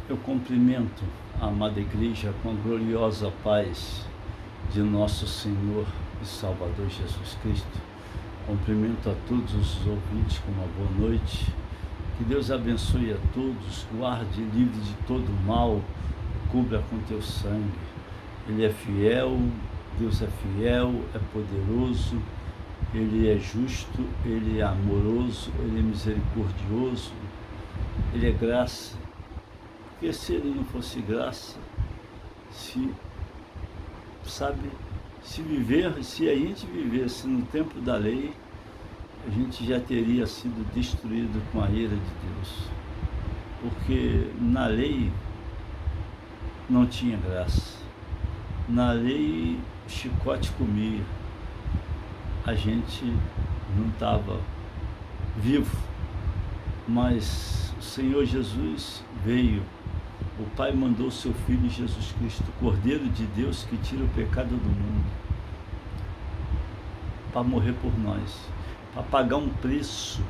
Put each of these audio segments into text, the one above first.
Eu cumprimento a amada igreja com a gloriosa paz de nosso Senhor e Salvador Jesus Cristo. Cumprimento a todos os ouvintes com uma boa noite. Que Deus abençoe a todos, guarde livre de todo mal, cubra com teu sangue. Ele é fiel, Deus é fiel, é poderoso, Ele é justo, Ele é amoroso, Ele é misericordioso, Ele é graça. Porque se Ele não fosse graça, se a gente vivesse no tempo da lei, a gente já teria sido destruído com a ira de Deus. Porque na lei não tinha graça. Na lei o chicote comia. A gente não estava vivo. Mas o Senhor Jesus veio. O Pai mandou seu Filho Jesus Cristo, o Cordeiro de Deus que tira o pecado do mundo, para morrer por nós, para pagar um preço.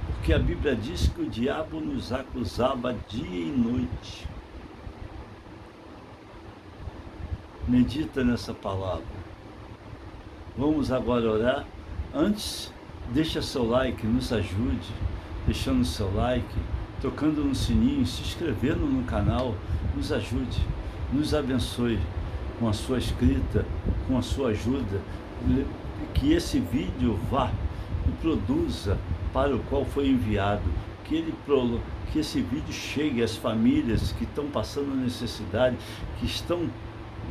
Porque a Bíblia diz que o diabo nos acusava dia e noite. Medita nessa palavra. Vamos agora orar. Antes, deixa seu like, nos ajude, deixando seu like, tocando no sininho, se inscrevendo no canal, nos ajude, nos abençoe com a sua escrita, com a sua ajuda, que esse vídeo vá e produza para o qual foi enviado, que esse vídeo chegue às famílias que estão passando necessidade, que estão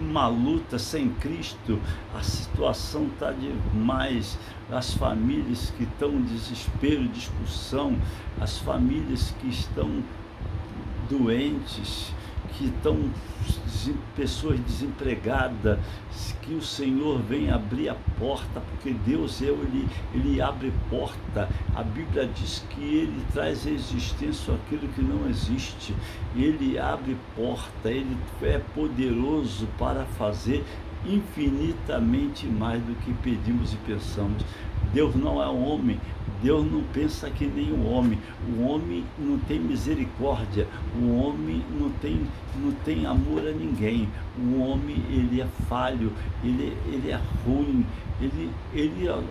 uma luta sem Cristo, a situação está demais, as famílias que estão em desespero, discussão, as famílias que estão doentes, que estão pessoas desempregadas, que o Senhor venha abrir a porta, porque Deus ele abre porta. A Bíblia diz que Ele traz à existência aquilo que não existe, Ele abre porta, Ele é poderoso para fazer infinitamente mais do que pedimos e pensamos. Deus não é um homem, Deus não pensa que nem o homem não tem misericórdia, o homem não tem amor a ninguém, o homem ele é falho, ele é ruim,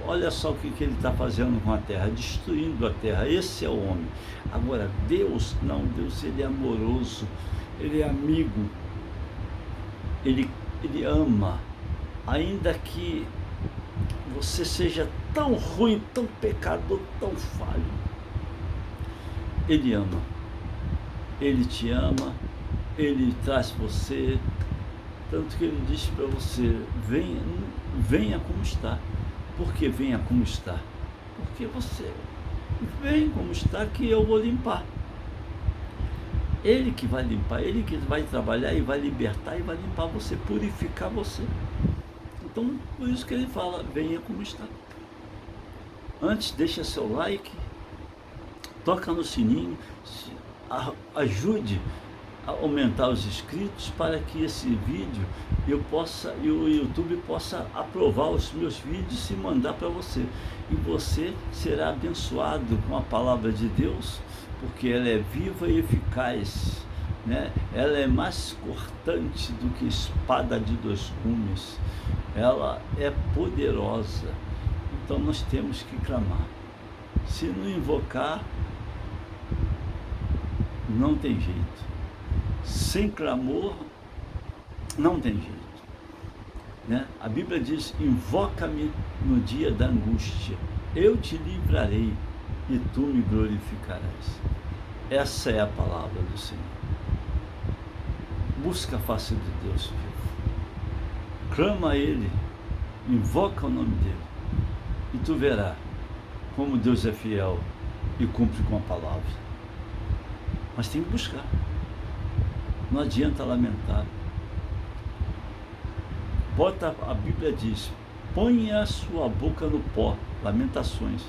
olha só o que ele está fazendo com a terra, destruindo a terra. Esse é o homem. Agora Deus não, Deus ele é amoroso, ele é amigo, ele ama, ainda que você seja tão ruim, tão pecador, tão falho, Ele ama, Ele te ama, Ele traz você, tanto que Ele diz para você, venha como está. Por que venha como está? Porque você vem como está, que eu vou limpar. Ele que vai limpar, Ele que vai trabalhar e vai libertar e vai limpar você, purificar você. Então, por isso que ele fala, venha como está. Antes, deixa seu like, toca no sininho, ajude a aumentar os inscritos para que esse vídeo e o YouTube possa aprovar os meus vídeos e mandar para você. E você será abençoado com a palavra de Deus, porque ela é viva e eficaz, né? Ela é mais cortante do que espada de dois gumes. Ela é poderosa. Então nós temos que clamar. Se não invocar, não tem jeito. Sem clamor, não tem jeito, né? A Bíblia diz, invoca-me no dia da angústia, eu te livrarei e tu me glorificarás. Essa é a palavra do Senhor. Busca a face de Deus vivo. Clama a Ele, invoca o nome dEle, e tu verás como Deus é fiel e cumpre com a palavra. Mas tem que buscar, não adianta lamentar. A Bíblia diz, ponha a sua boca no pó, Lamentações.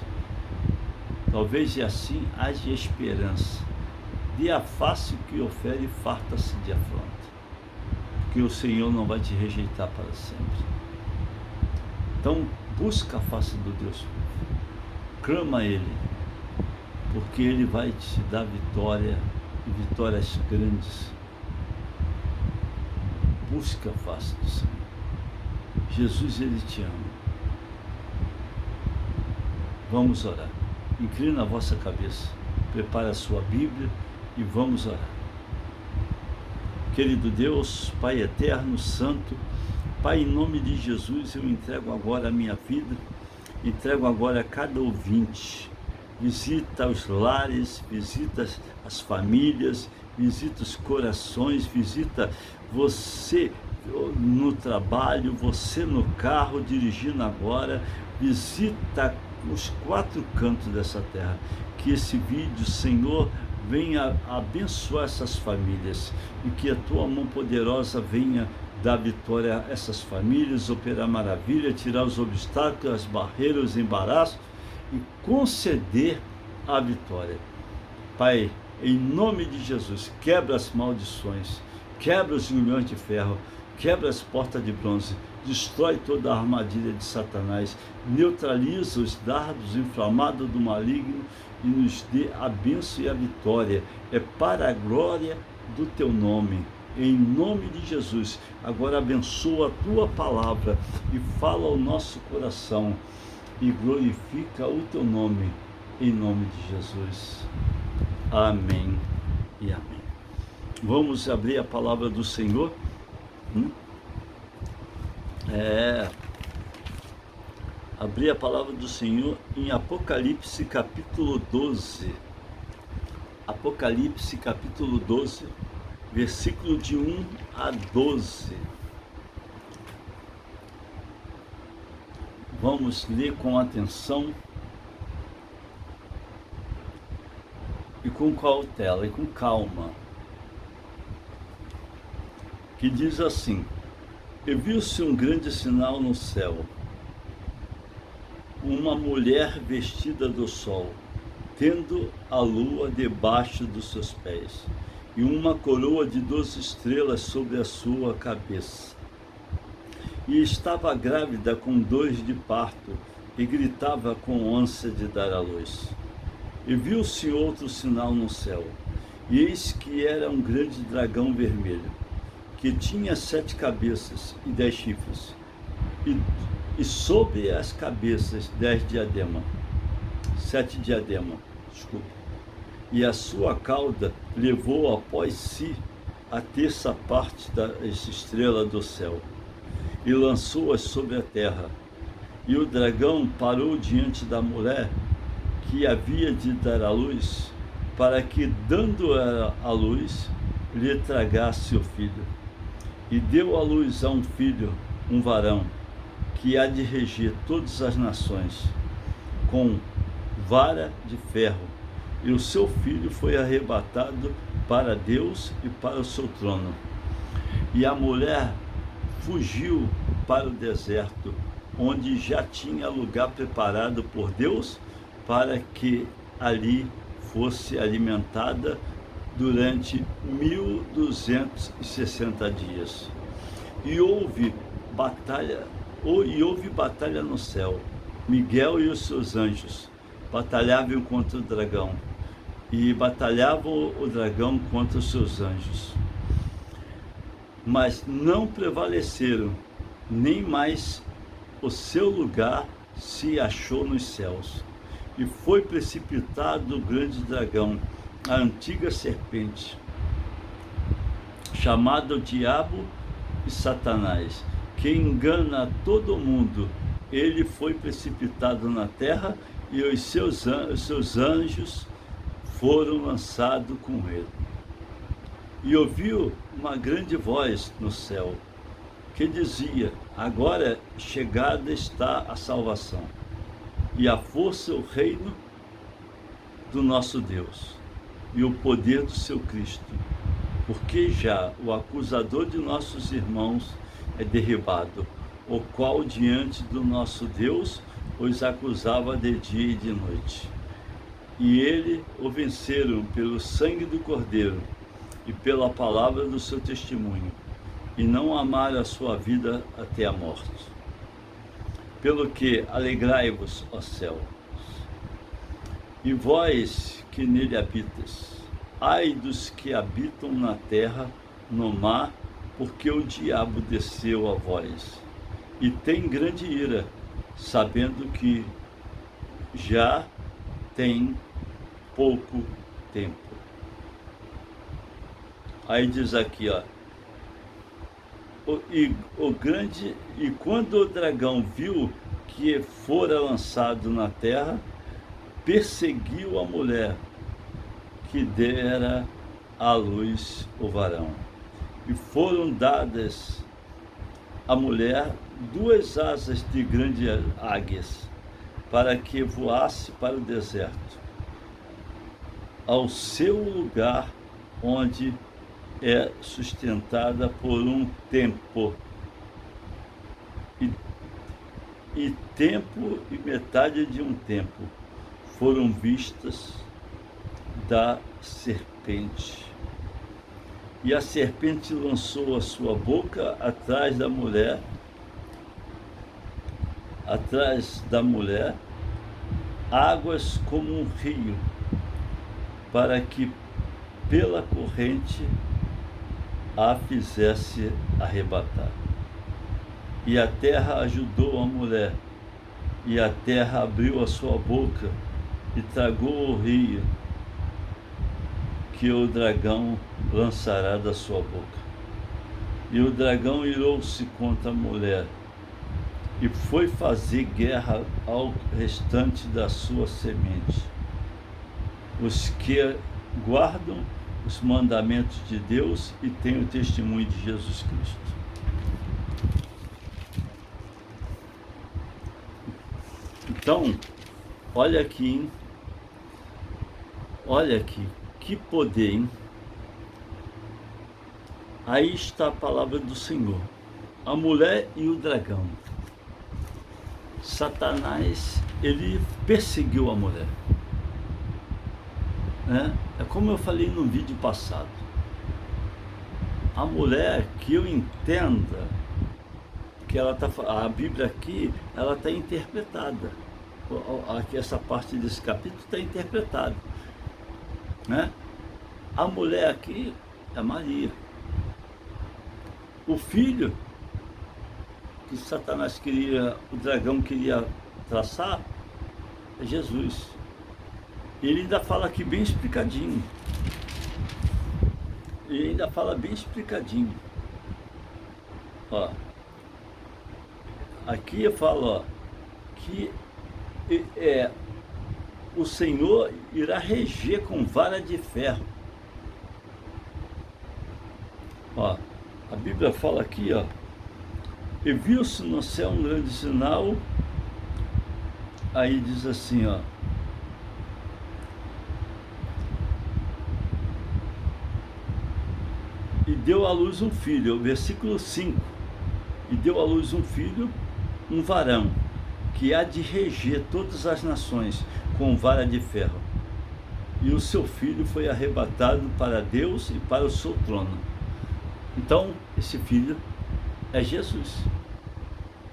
Talvez e assim haja esperança. Dê a face que ofere, farta-se de afronta. Porque o Senhor não vai te rejeitar para sempre. Então, busca a face do Deus vivo. Clama a Ele, porque Ele vai te dar vitória e vitórias grandes. Busca a face do Senhor. Jesus, Ele te ama. Vamos orar. Inclina a vossa cabeça, prepara a sua Bíblia e vamos orar. Querido Deus, Pai eterno, santo, Pai, em nome de Jesus, eu entrego agora a minha vida, entrego agora a cada ouvinte. Visita os lares, visita as famílias, visita os corações, visita você no trabalho, você no carro, dirigindo agora, visita os quatro cantos dessa terra. Que esse vídeo, Senhor, venha abençoar essas famílias e que a tua mão poderosa venha dar vitória a essas famílias, operar maravilha, tirar os obstáculos, as barreiras, os embaraços e conceder a vitória. Pai, em nome de Jesus, quebra as maldições, quebra os grilhões de ferro, quebra as portas de bronze, destrói toda a armadilha de Satanás, neutraliza os dardos inflamados do maligno e nos dê a bênção e a vitória. É para a glória do teu nome. Em nome de Jesus, agora abençoa a tua palavra e fala ao nosso coração e glorifica o teu nome, em nome de Jesus. Amém e amém. Vamos abrir a palavra do Senhor. Abrir a palavra do Senhor em Apocalipse capítulo 12. Apocalipse capítulo 12, versículo de 1 a 12. Vamos ler com atenção e com cautela e com calma. Que diz assim: E viu-se um grande sinal no céu, uma mulher vestida do sol, tendo a lua debaixo dos seus pés, e uma coroa de 12 estrelas sobre a sua cabeça. E estava grávida com dores de parto, e gritava com ânsia de dar à luz. E viu-se outro sinal no céu, e eis que era um grande dragão vermelho, que tinha 7 cabeças e 10 chifres, e sobre as cabeças 7 diademas, e a sua cauda levou após si a terça parte das estrelas do céu, e lançou-as sobre a terra. E o dragão parou diante da mulher que havia de dar à luz, para que, dando ela à luz, lhe tragasse o filho. E deu à luz a um filho, um varão, que há de reger todas as nações, com vara de ferro. E o seu filho foi arrebatado para Deus e para o seu trono. E a mulher fugiu para o deserto, onde já tinha lugar preparado por Deus, para que ali fosse alimentada durante 1260 dias. E houve batalha no céu. Miguel e os seus anjos batalhavam contra o dragão, e batalhavam o dragão contra os seus anjos, mas não prevaleceram, nem mais o seu lugar se achou nos céus. E foi precipitado o grande dragão, a antiga serpente, chamado Diabo e Satanás, que engana todo mundo. Ele foi precipitado na terra, e os seus anjos foram lançados com ele. E ouviu uma grande voz no céu, que dizia: Agora chegada está a salvação, e a força, o reino do nosso Deus, e o poder do seu Cristo, porque já o acusador de nossos irmãos é derribado, o qual diante do nosso Deus os acusava de dia e de noite. E ele o venceram pelo sangue do Cordeiro e pela palavra do seu testemunho, e não amaram a sua vida até a morte. Pelo que alegrai-vos, ó céus, e vós que nele habitas, Ai dos que habitam na terra, no mar, porque o diabo desceu a vós, e tem grande ira, sabendo que já tem pouco tempo. Aí diz aqui, ó, e quando o dragão viu que fora lançado na terra, perseguiu a mulher que dera à luz o varão. E foram dadas à mulher 2 asas de grandes águias, para que voasse para o deserto, ao seu lugar onde é sustentada por um tempo. E tempo e metade de um tempo foram vistas da serpente. E a serpente lançou a sua boca atrás da mulher, águas como um rio, para que pela corrente a fizesse arrebatar. E a terra ajudou a mulher, e a terra abriu a sua boca e tragou o rio que o dragão lançará da sua boca. E o dragão irou-se contra a mulher e foi fazer guerra ao restante da sua semente, os que guardam os mandamentos de Deus e têm o testemunho de Jesus Cristo. Então, olha aqui, hein? Olha aqui, que poder, hein? Aí está a palavra do Senhor. A mulher e o dragão. Satanás, ele perseguiu a mulher. Né? É como eu falei no vídeo passado. A mulher, que eu entenda, que ela tá, a Bíblia aqui, ela está interpretada. Aqui, essa parte desse capítulo está interpretada. Né? A mulher aqui é Maria. O filho que Satanás queria, o dragão queria traçar, é Jesus. Ele ainda fala aqui bem explicadinho. Ele ainda fala bem explicadinho. Ó, aqui eu falo, ó, que o Senhor irá reger com vara de ferro. Ó, a Bíblia fala aqui, ó, e viu-se no céu um grande sinal. Aí diz assim, ó, e deu à luz um filho, versículo 5, e deu à luz um filho, um varão, que há de reger todas as nações com vara de ferro. E o seu filho foi arrebatado para Deus e para o seu trono. Então, esse filho é Jesus.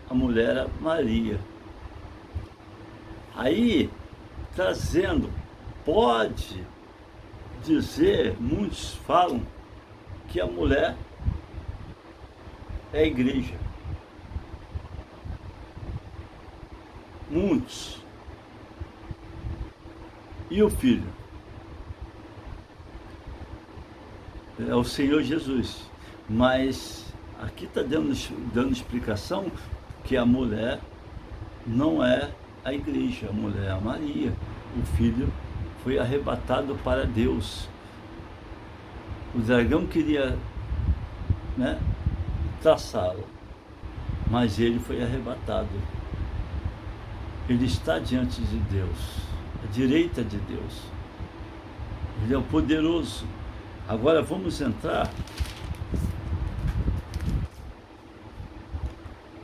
A mulher é Maria. Aí, trazendo, pode dizer, muitos falam, que a mulher é a igreja. Muitos. E o filho? É o Senhor Jesus. Mas aqui está dando explicação que a mulher não é a igreja, a mulher é a Maria. O filho foi arrebatado para Deus. O dragão queria, né, traçá-lo, mas ele foi arrebatado. Ele está diante de Deus, à direita de Deus. Ele é o poderoso. Agora vamos entrar,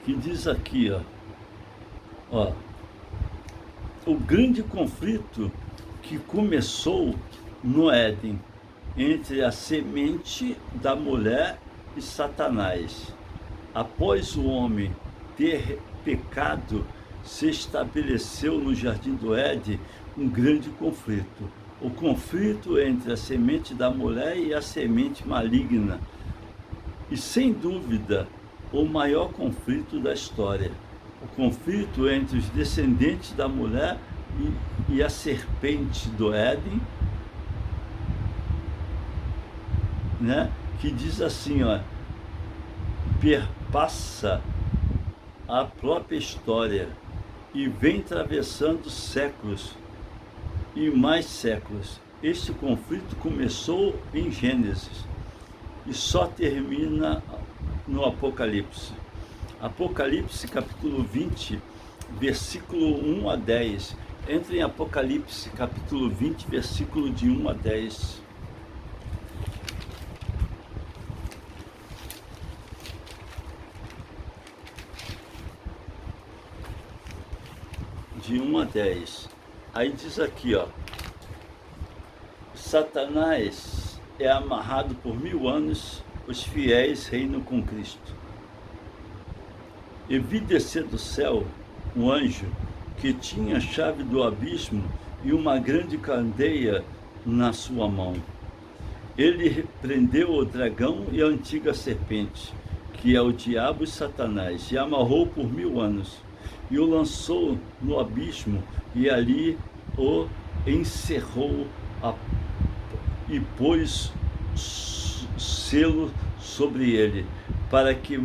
que diz aqui, ó, o grande conflito que começou no Éden, entre a semente da mulher e Satanás. Após o homem ter pecado, se estabeleceu no jardim do Éden um grande conflito. o conflito entre a semente da mulher e a semente maligna. E sem dúvida, o maior conflito da história. O conflito entre os descendentes da mulher e a serpente do Éden, né? Que diz assim, ó, perpassa a própria história e vem atravessando séculos e mais séculos. Este conflito começou em Gênesis e só termina no Apocalipse. Apocalipse capítulo 20, versículo 1 a 10. Entre em Apocalipse capítulo 20, versículo de 1 a 10. De 1 a 10. Aí diz aqui, ó, Satanás é amarrado por 1000 anos, os fiéis reinam com Cristo. E vi descer do céu um anjo que tinha a chave do abismo e uma grande candeia na sua mão. Ele prendeu o dragão e a antiga serpente, que é o diabo e Satanás, e amarrou por 1000 anos, e o lançou no abismo, e ali o encerrou e pôs selo sobre ele, para que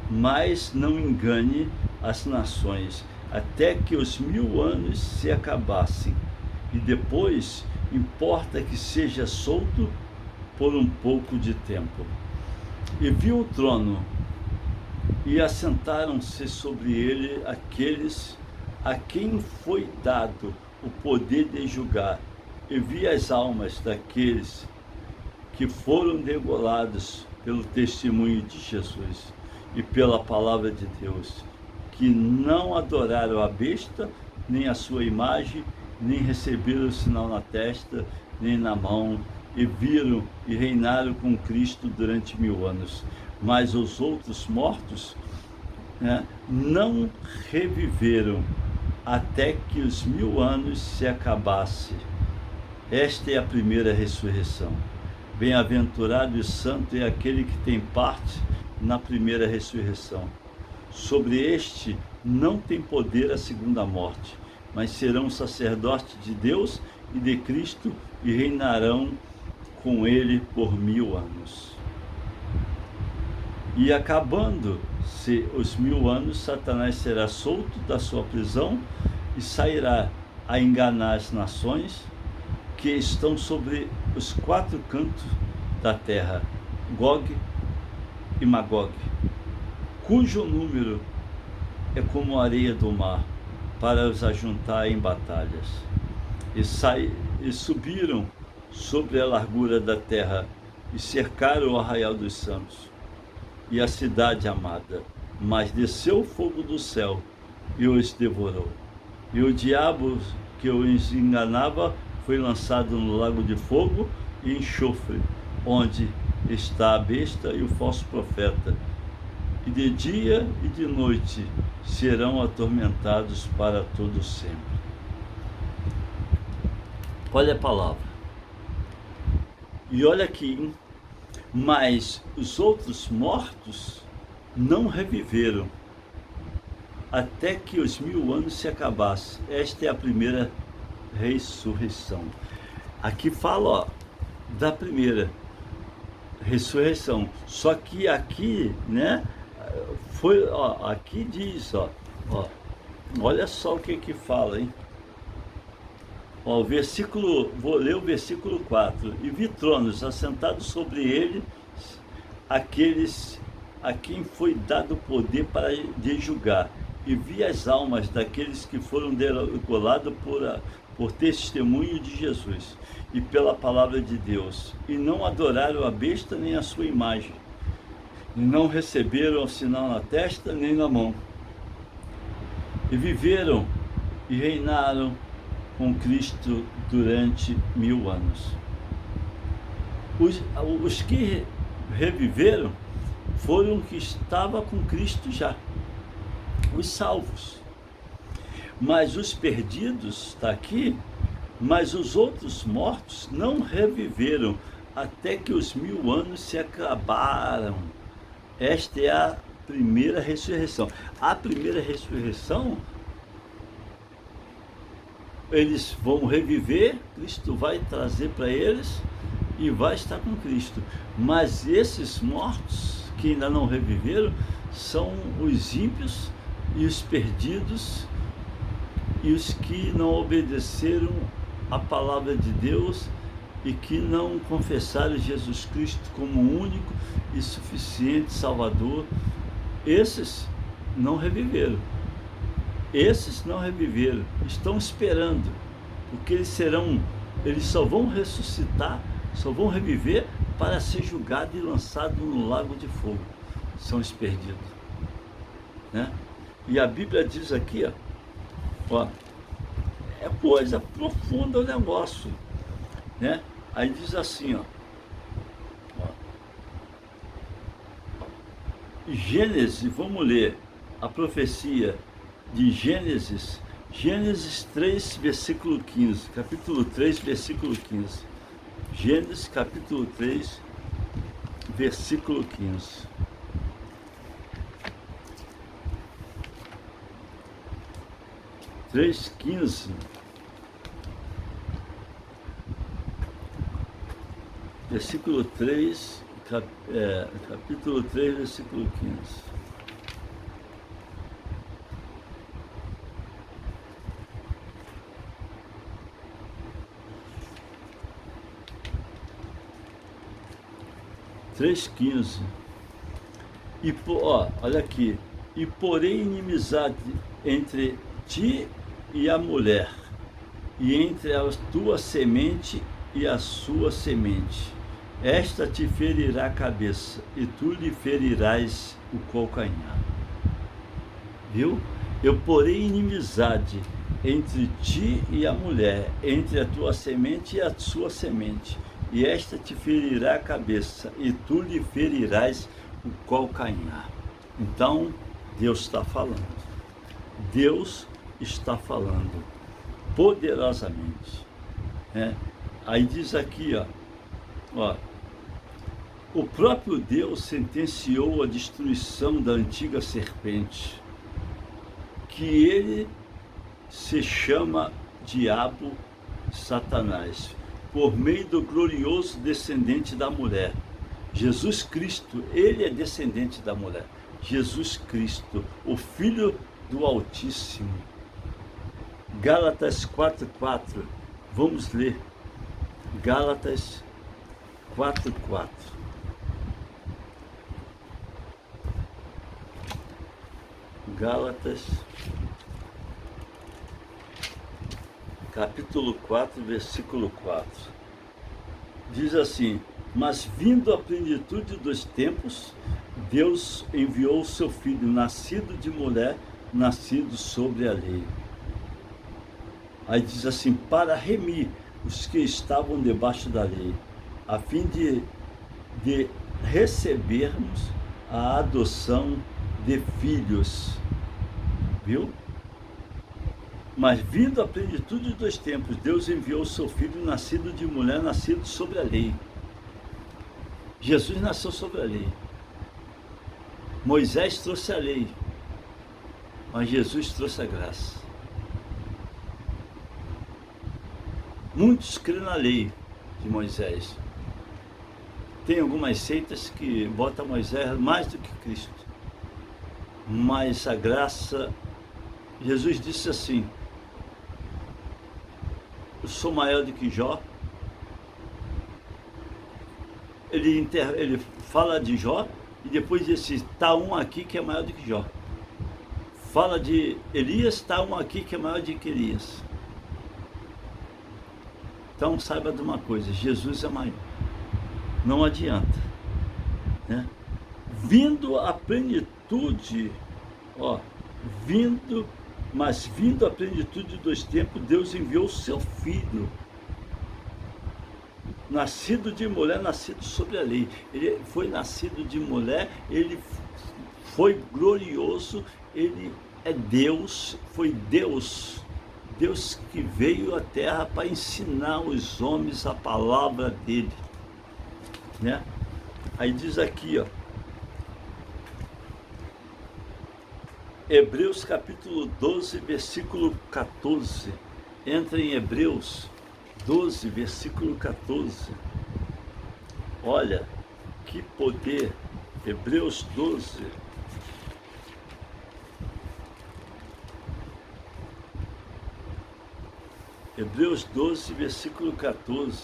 mais não engane as nações, até que os 1000 anos se acabassem, e depois importa que seja solto por um pouco de tempo. E viu o trono, e assentaram-se sobre ele aqueles a quem foi dado o poder de julgar, e vi as almas daqueles que foram degolados pelo testemunho de Jesus e pela palavra de Deus, que não adoraram a besta, nem a sua imagem, nem receberam o sinal na testa, nem na mão, e viram e reinaram com Cristo durante 1000 anos. Mas os outros mortos, né, não reviveram até que os 1000 anos se acabassem. Esta é a primeira ressurreição. Bem-aventurado e santo é aquele que tem parte na primeira ressurreição. Sobre este não tem poder a segunda morte, mas serão sacerdotes de Deus e de Cristo e reinarão com ele por 1000 anos. E acabando-se os 1000 anos, Satanás será solto da sua prisão e sairá a enganar as nações que estão sobre os 4 cantos da terra, Gog e Magog, cujo número é como a areia do mar, para os ajuntar em batalhas. E subiram sobre a largura da terra e cercaram o arraial dos santos e a cidade amada, mas desceu o fogo do céu e os devorou. E o diabo que os enganava foi lançado no lago de fogo e enxofre, onde está a besta e o falso profeta. E de dia e de noite serão atormentados para todo sempre. Olha a palavra. E olha aqui, hein? Mas os outros mortos não reviveram até que os 1000 anos se acabassem. Esta é a primeira ressurreição. Aqui fala, ó, da primeira ressurreição. Só que aqui, né, foi, ó, aqui diz, ó, olha só o que fala, hein? Ó, vou ler o versículo 4. E vi tronos assentados sobre ele, aqueles a quem foi dado poder para de julgar. E vi as almas daqueles que foram degolados por testemunho de Jesus e pela palavra de Deus, e não adoraram a besta nem a sua imagem, e não receberam o sinal na testa nem na mão, e viveram e reinaram com Cristo durante 1000 anos. Os que reviveram foram que estavam com Cristo já, os salvos. Mas os perdidos, está aqui, Mas os outros mortos não reviveram, até que os 1000 anos se acabaram. Esta é a primeira ressurreição. A primeira ressurreição, eles vão reviver, Cristo vai trazer para eles e vai estar com Cristo. Mas esses mortos que ainda não reviveram são os ímpios e os perdidos e os que não obedeceram a palavra de Deus e que não confessaram Jesus Cristo como único e suficiente Salvador. Esses não reviveram. Esses não reviveram, estão esperando, porque eles só vão ressuscitar, só vão reviver para ser julgado e lançado no lago de fogo. São os perdidos, né? E a Bíblia diz aqui, ó, é coisa profunda o negócio, né? Aí diz assim, ó, Gênesis, vamos ler a profecia de Gênesis 3, versículo 15, capítulo 3, versículo 15. Gênesis, capítulo 3, versículo 15. Três, 15. Versículo 3, capítulo 3, versículo 15. Três, 15. E, olha aqui. E porém inimizade entre ti e a mulher, e entre a tua semente e a sua semente. Esta te ferirá a cabeça, e tu lhe ferirás o calcanhar. Viu? Eu porei inimizade entre ti e a mulher, entre a tua semente e a sua semente. E esta te ferirá a cabeça, e tu lhe ferirás o calcanhar. Então, Deus está falando. Deus está falando poderosamente. Né? Aí diz aqui, ó, o próprio Deus sentenciou a destruição da antiga serpente, que ele se chama Diabo, Satanás, por meio do glorioso descendente da mulher, Jesus Cristo. Ele é descendente da mulher, Jesus Cristo, o Filho do Altíssimo. Gálatas 4:4, vamos ler, Gálatas 4:4. Gálatas, capítulo 4, versículo 4. Diz assim: mas vindo a plenitude dos tempos, Deus enviou o seu Filho, nascido de mulher, nascido sobre a lei. Aí diz assim: para remir os que estavam debaixo da lei, a fim de recebermos a adoção de filhos. Viu? Mas vindo a plenitude dos tempos, Deus enviou o seu Filho, nascido de mulher, nascido sobre a lei. Jesus nasceu sobre a lei. Moisés trouxe a lei, mas Jesus trouxe a graça. Muitos creem na lei de Moisés. Tem algumas seitas que botam Moisés mais do que Cristo. Mas a graça, Jesus disse assim: eu sou maior do que Jó. Ele fala de Jó e depois disse: está um aqui que é maior do que Jó. Fala de Elias, está um aqui que é maior do que Elias. Então saiba de uma coisa: Jesus é maior. Não adianta, né? Vindo a plenitude, vindo a plenitude dos tempos, Deus enviou o seu Filho, nascido de mulher, nascido sobre a lei. Ele foi nascido de mulher, ele foi glorioso, ele é Deus, foi Deus Deus que veio à terra para ensinar os homens a palavra dele, né? Aí diz aqui, ó, Hebreus capítulo 12, versículo 14. Entra em Hebreus 12, versículo 14. Olha, que poder. Hebreus 12. Hebreus 12, versículo 14.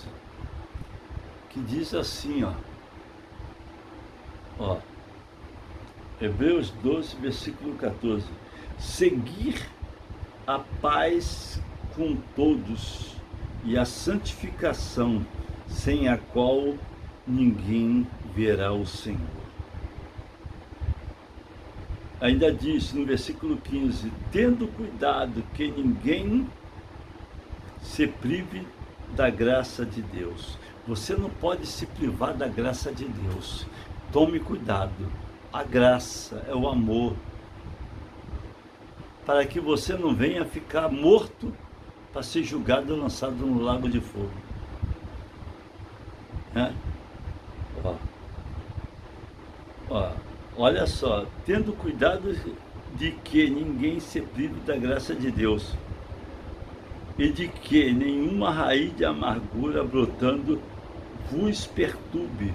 Que diz assim, ó. Hebreus 12, versículo 14. Seguir a paz com todos e a santificação, sem a qual ninguém verá o Senhor. Ainda diz no versículo 15, tendo cuidado que ninguém se prive da graça de Deus. Você não pode se privar da graça de Deus. Tome cuidado. A graça é o amor, para que você não venha ficar morto para ser julgado e lançado no lago de fogo. Olha só, tendo cuidado de que ninguém se prive da graça de Deus e de que nenhuma raiz de amargura brotando vos perturbe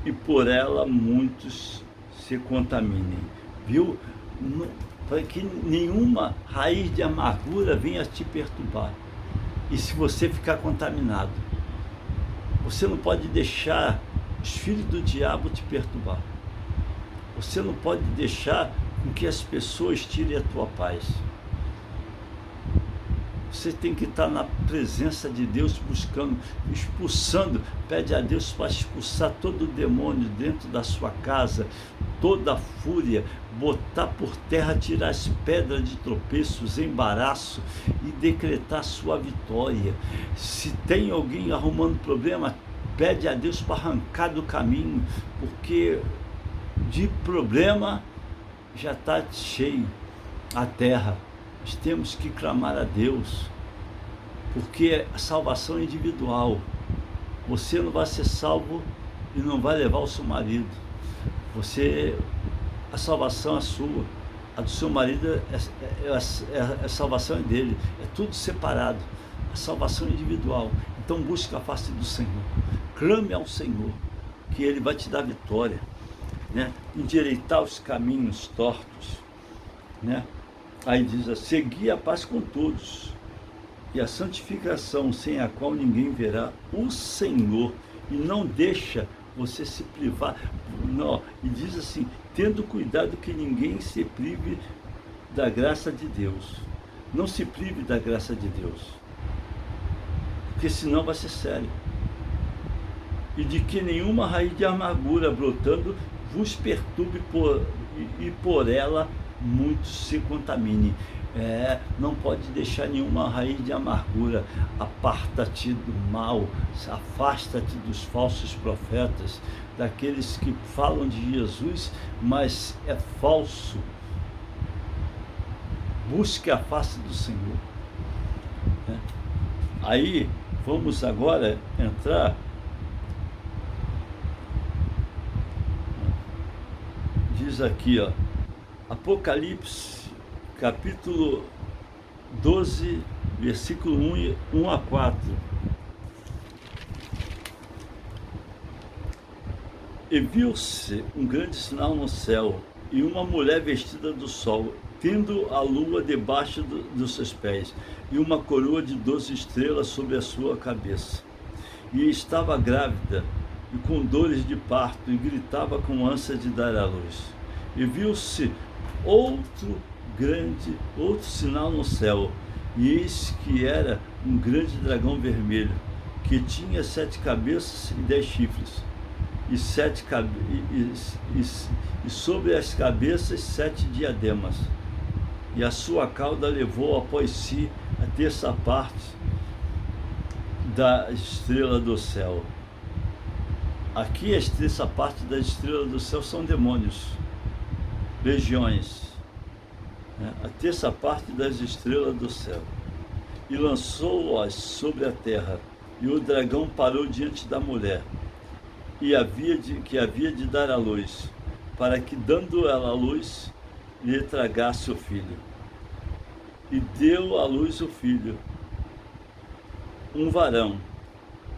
e por ela muitos se contaminem, viu? Para que nenhuma raiz de amargura venha te perturbar. E se você ficar contaminado, você não pode deixar os filhos do diabo te perturbar. Você não pode deixar com que as pessoas tirem a tua paz. Você tem que estar na presença de Deus, buscando, expulsando. Pede a Deus para expulsar todo o demônio dentro da sua casa, toda a fúria, botar por terra, tirar as pedras de tropeços, embaraço e decretar sua vitória. Se tem alguém arrumando problema, pede a Deus para arrancar do caminho, porque de problema já está cheio a terra. Nós temos que clamar a Deus, porque a salvação é individual. Você não vai ser salvo e não vai levar o seu marido. A salvação é sua, a do seu marido a salvação é dele, é tudo separado. A salvação é individual. Então busque a face do Senhor, clame ao Senhor, que Ele vai te dar vitória, né? Endireitar os caminhos tortos, né? Aí diz, seguir a paz com todos e a santificação, sem a qual ninguém verá o Senhor. E não deixa você se privar, não. E diz assim, tendo cuidado que ninguém se prive da graça de Deus. Não se prive da graça de Deus, porque senão vai ser sério. E de que nenhuma raiz de amargura brotando vos perturbe e por ela muitos se contaminem. Não pode deixar nenhuma raiz de amargura. Aparta-te do mal, afasta-te dos falsos profetas, daqueles que falam de Jesus, mas é falso. Busque a face do Senhor. Aí, vamos agora entrar. Diz aqui, Apocalipse, capítulo 12, versículo 1 a 4. E viu-se um grande sinal no céu, e uma mulher vestida do sol, tendo a lua debaixo dos seus pés, e uma coroa de 12 estrelas sobre a sua cabeça. E estava grávida, e com dores de parto, e gritava com ânsia de dar à luz. E viu-se outro sinal no céu, e eis que era um grande dragão vermelho, que tinha 7 cabeças e 10 chifres, e sobre as cabeças 7 diademas, e a sua cauda levou após si a terça parte da estrela do céu. Aqui a terça parte da estrela do céu são demônios, legiões, né? A terça parte das estrelas do céu. e lançou-as sobre a terra. E o dragão parou diante da mulher, que havia de dar à luz, para que, dando ela à luz, lhe tragasse o filho. E deu à luz o filho, um varão,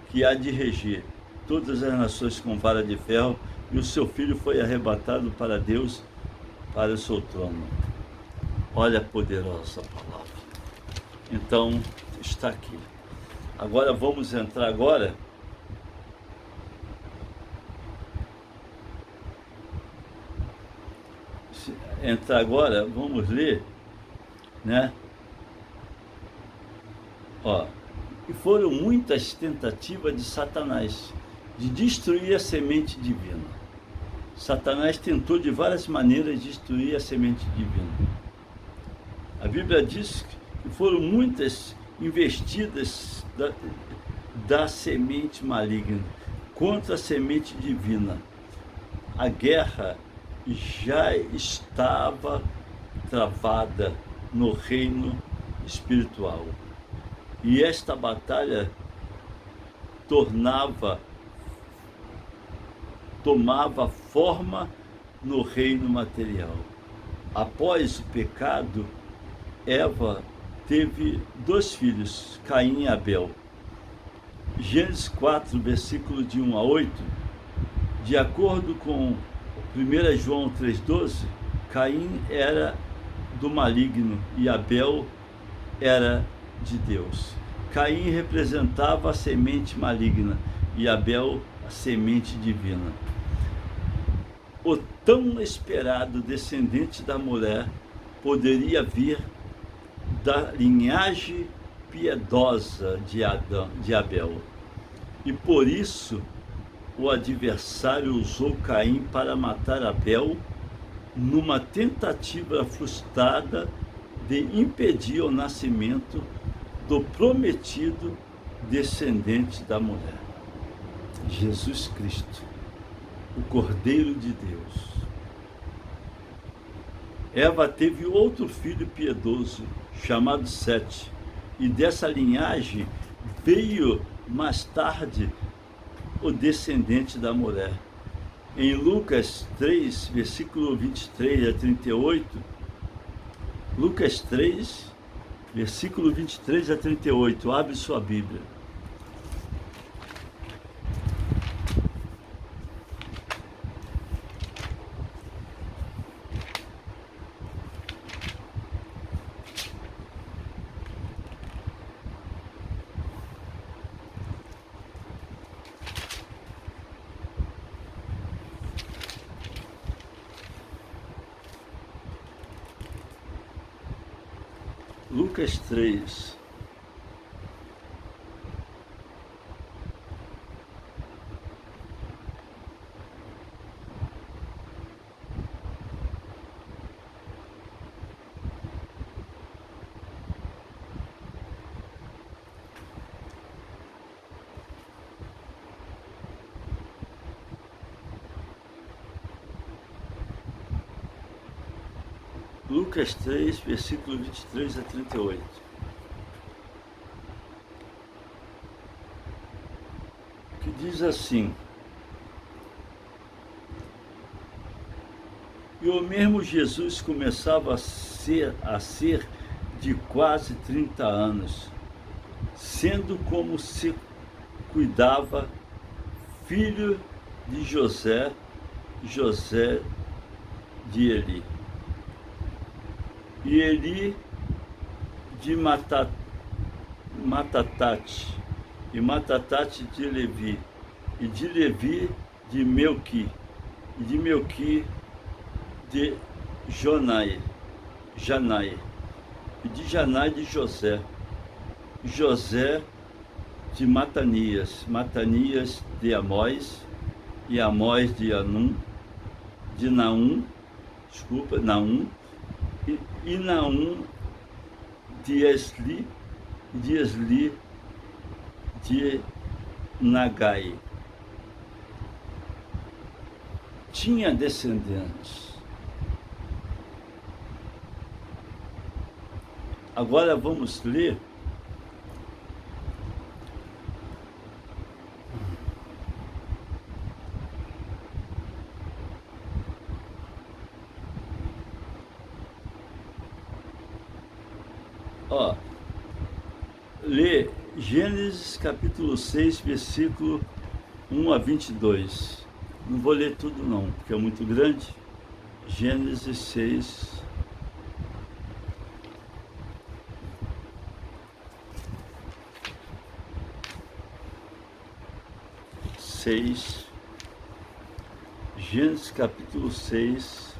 que há de reger todas as nações com vara de ferro, e o seu filho foi arrebatado para Deus, para o seu trono. Olha a poderosa palavra. Então, está aqui. Agora vamos entrar agora vamos ler, né? Ó, e foram muitas tentativas de Satanás de destruir a semente divina. Satanás tentou de várias maneiras destruir a semente divina. A Bíblia diz que foram muitas investidas da semente maligna contra a semente divina. A guerra já estava travada no reino espiritual. E esta batalha tomava forma no reino material. Após o pecado, Eva teve 2 filhos, Caim e Abel. Gênesis 4, versículo de 1 a 8, de acordo com 1 João 3,12, Caim era do maligno e Abel era de Deus. Caim representava a semente maligna e Abel a semente divina. O tão esperado descendente da mulher poderia vir da linhagem piedosa de Abel. E por isso o adversário usou Caim para matar Abel, numa tentativa frustrada de impedir o nascimento do prometido descendente da mulher, Jesus Cristo, o Cordeiro de Deus. Eva teve outro filho piedoso, chamado Sete, e dessa linhagem veio mais tarde o descendente da mulher. Em Lucas 3, versículo 23 a 38, Lucas 3, versículo 23 a 38, abre sua Bíblia. Lucas 3. Lucas 3, versículo 23 a 38. Que diz assim: E o mesmo Jesus começava a ser de quase 30 anos, sendo como se cuidava, filho de José de Eli. E Eli de Matatate, e Matatate de Levi, e de Levi de Melqui, e de Melqui de Janai, e de Janai de José de Matanias de Amós, e Amós de Naum, e Naum de Esli, de Nagai. Tinha descendentes. Agora vamos ler Ó, lê Gênesis capítulo 6, versículo 1 a 22. Não vou ler tudo não, porque é muito grande. Gênesis 6. Gênesis capítulo 6.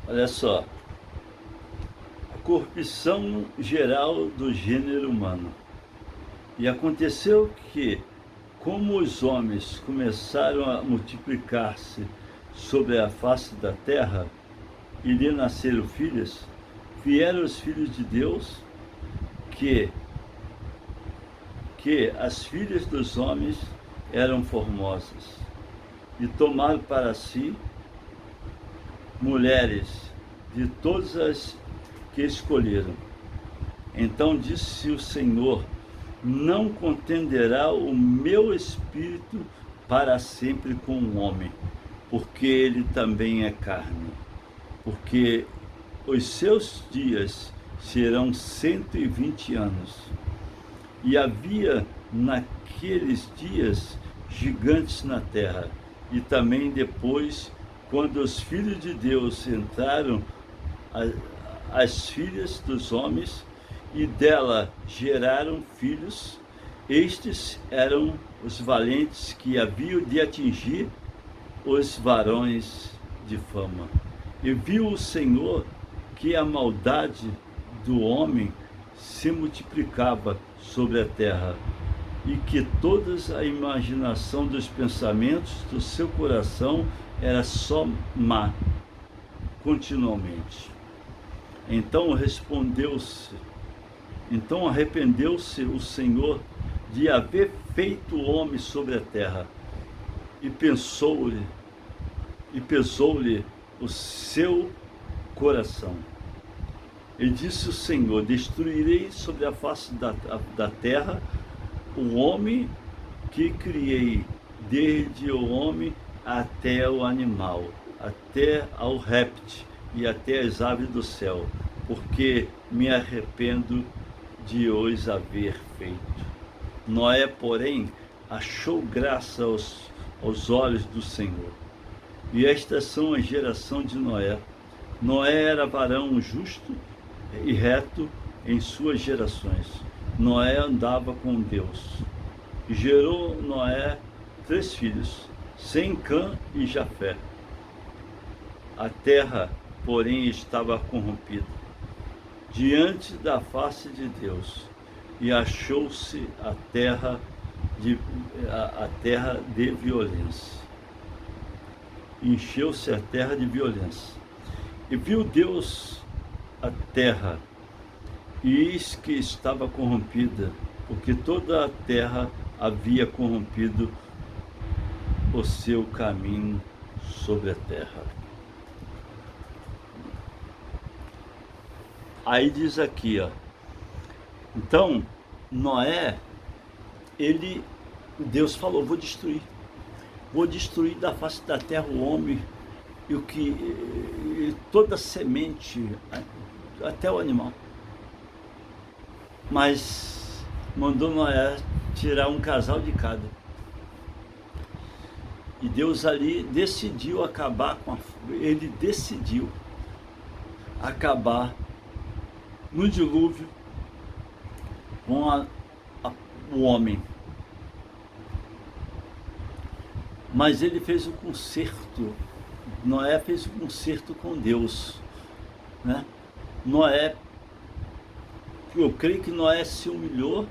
Olha só. A corrupção geral do gênero humano. E aconteceu que, como os homens começaram a multiplicar-se sobre a face da terra, e lhe nasceram filhos, vieram os filhos de Deus, que as filhas dos homens eram formosas, e tomaram para si mulheres de todas as que escolheram. Então disse o Senhor: não contenderá o meu espírito para sempre com o homem, porque ele também é carne, porque os seus dias serão 120 anos. E havia naqueles dias gigantes na terra, e também depois, quando os filhos de Deus entraram, as filhas dos homens, e dela geraram filhos. Estes eram os valentes que haviam de atingir os varões de fama. E viu o Senhor que a maldade do homem se multiplicava sobre a terra, e que toda a imaginação dos pensamentos do seu coração era só má, continuamente. Então arrependeu-se o Senhor de haver feito o homem sobre a terra, e pesou-lhe o seu coração. E disse o Senhor: destruirei sobre a face da terra o homem que criei, desde o homem até o animal, até ao réptil e até as aves do céu, porque me arrependo de os haver feito. Noé, porém, achou graça aos olhos do Senhor. E estas são a geração de Noé. Noé era varão justo e reto em suas gerações. Noé andava com Deus. E gerou Noé 3 filhos, Sem, Cã e Jafé. A terra, porém, estava corrompida diante da face de Deus, e achou-se a terra de violência. Encheu-se a terra de violência. E viu Deus a terra, e eis que estava corrompida, porque toda a terra havia corrompido o seu caminho sobre a terra. Aí diz aqui, ó. Então, Noé, Deus falou: vou destruir da face da terra o homem e toda semente, até o animal. Mas mandou Noé tirar um casal de cada. E Deus ali decidiu acabar ele decidiu acabar no dilúvio com o homem. Mas ele fez um concerto. Noé fez um concerto com Deus, né? Eu creio que Noé se humilhou